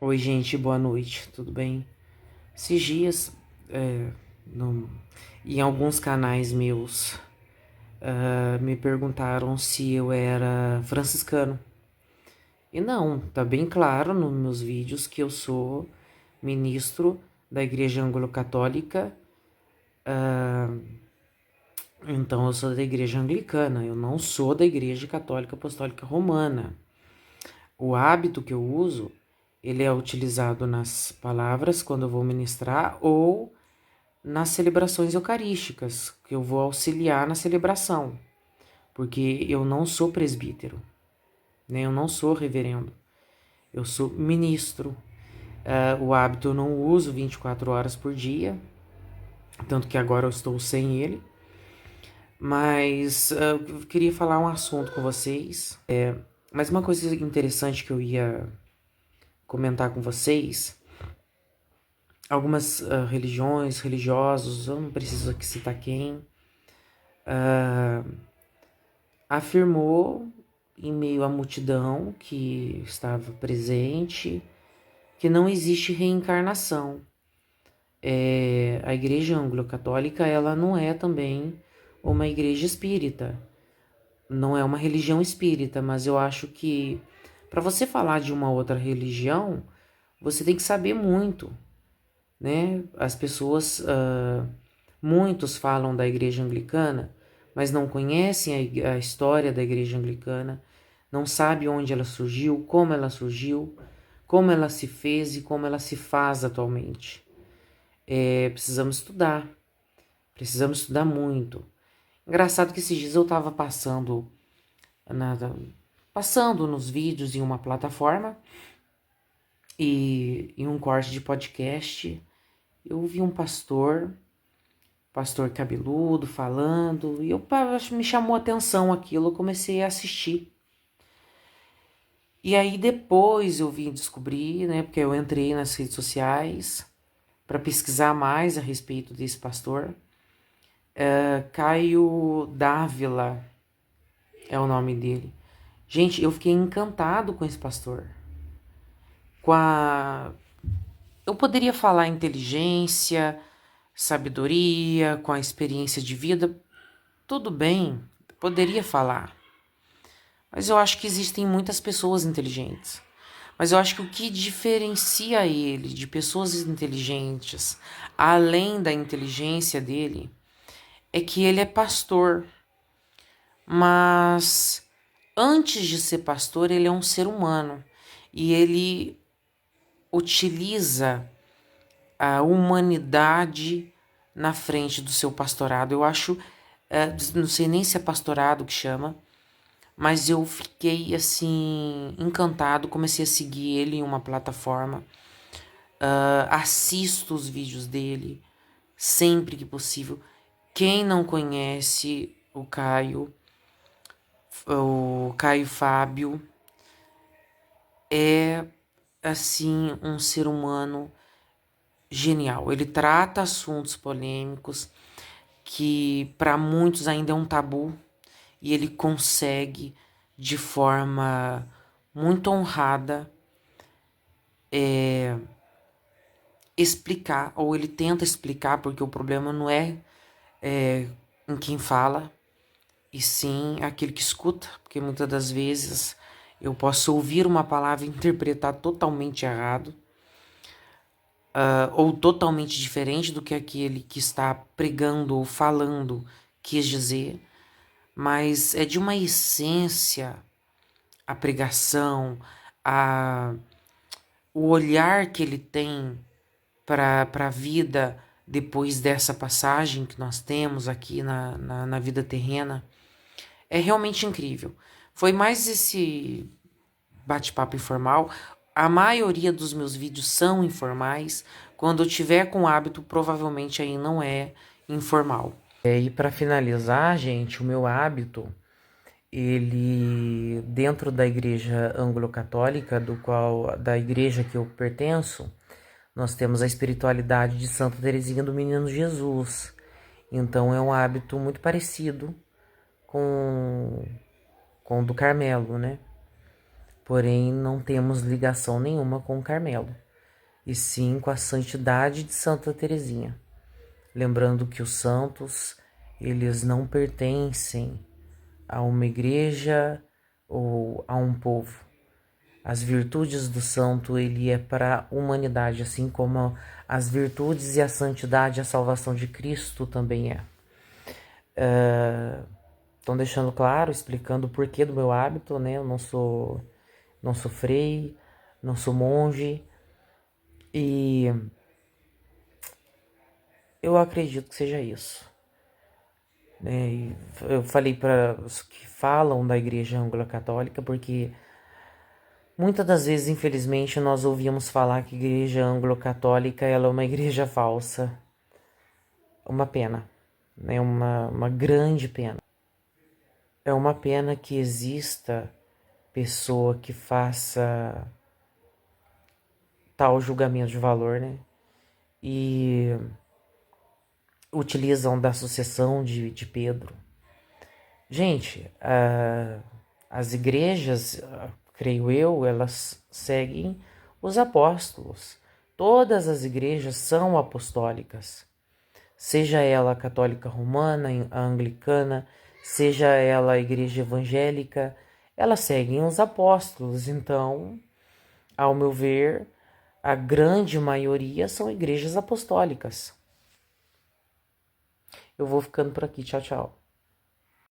Oi, gente, boa noite, tudo bem? Esses dias, é, no- em alguns canais meus, me perguntaram se eu era franciscano. E não, tá bem claro nos meus vídeos que eu sou ministro da Igreja Anglo-Católica, então eu sou da Igreja Anglicana, eu não sou da Igreja Católica Apostólica Romana. O hábito que eu uso, ele é utilizado nas palavras quando eu vou ministrar ou nas celebrações eucarísticas, que eu vou auxiliar na celebração, porque eu não sou presbítero, né? Eu não sou reverendo, eu sou ministro. O hábito eu não uso 24 horas por dia, tanto que agora eu estou sem ele, mas eu queria falar um assunto com vocês. Mas uma coisa interessante que eu ia comentar com vocês, algumas religiões, religiosos, eu não preciso aqui citar quem, afirmou em meio à multidão que estava presente que não existe reencarnação. A Igreja Anglo-Católica ela não é também uma igreja espírita, não é uma religião espírita, mas eu acho que para você falar de uma outra religião, você tem que saber muito, né? As pessoas, muitos falam da Igreja Anglicana, mas não conhecem a história da Igreja Anglicana, não sabem onde ela surgiu, como ela se fez e como ela se faz atualmente. Precisamos estudar muito. Engraçado que esses dias eu estava na, passando nos vídeos em uma plataforma e em um corte de podcast eu vi um pastor cabeludo falando, e me chamou a atenção aquilo, eu comecei a assistir. E aí depois eu vim descobrir, né, porque eu entrei nas redes sociais para pesquisar mais a respeito desse pastor. Caio Dávila é o nome dele. Gente, eu fiquei encantado com esse pastor. Com a... Eu poderia falar inteligência, sabedoria, com a experiência de vida, tudo bem, poderia falar. Mas eu acho que existem muitas pessoas inteligentes. Mas eu acho que o que diferencia ele de pessoas inteligentes, além da inteligência dele, é que ele é pastor. Mas antes de ser pastor, ele é um ser humano. E ele utiliza a humanidade na frente do seu pastorado. Eu acho, não sei nem se é pastorado que chama, mas eu fiquei assim encantado, comecei a seguir ele em uma plataforma, assisto os vídeos dele sempre que possível. Quem não conhece o Caio Fábio é assim um ser humano genial. Ele trata assuntos polêmicos que para muitos ainda é um tabu, e ele consegue de forma muito honrada explicar, ou ele tenta explicar, porque o problema não é em quem fala, e sim aquele que escuta, porque muitas das vezes eu posso ouvir uma palavra e interpretar totalmente errado, ou totalmente diferente do que aquele que está pregando ou falando quis dizer, mas é de uma essência a pregação, a, o olhar que ele tem para a vida depois dessa passagem que nós temos aqui na vida terrena, é realmente incrível. Foi mais esse bate-papo informal. A maioria dos meus vídeos são informais. Quando eu tiver com hábito, provavelmente aí não é informal. E para finalizar, gente, o meu hábito, ele dentro da igreja anglo-católica, da igreja que eu pertenço, nós temos a espiritualidade de Santa Teresinha do Menino Jesus. Então é um hábito muito parecido com, com o do Carmelo, né? porém não temos ligação nenhuma com o Carmelo, e sim com a santidade de Santa Teresinha. Lembrando que os santos, eles não pertencem a uma igreja ou a um povo. As virtudes do santo, ele é para a humanidade, assim como as virtudes e a santidade, a salvação de Cristo também é. Estão deixando claro, explicando o porquê do meu hábito, né? Eu não sou frei, não sou monge, e eu acredito que seja isso. Né? Eu falei para os que falam da igreja anglo-católica, porque muitas das vezes, infelizmente, nós ouvimos falar que a igreja anglo-católica ela é uma igreja falsa. Uma pena, né? Uma grande pena. É uma pena que exista pessoa que faça tal julgamento de valor, né? E utilizam da sucessão de Pedro. Gente, as igrejas, creio eu, elas seguem os apóstolos. Todas as igrejas são apostólicas. Seja ela a católica romana, a anglicana, seja ela a igreja evangélica, elas seguem os apóstolos. Então, ao meu ver, a grande maioria são igrejas apostólicas. Eu vou ficando por aqui. Tchau, tchau.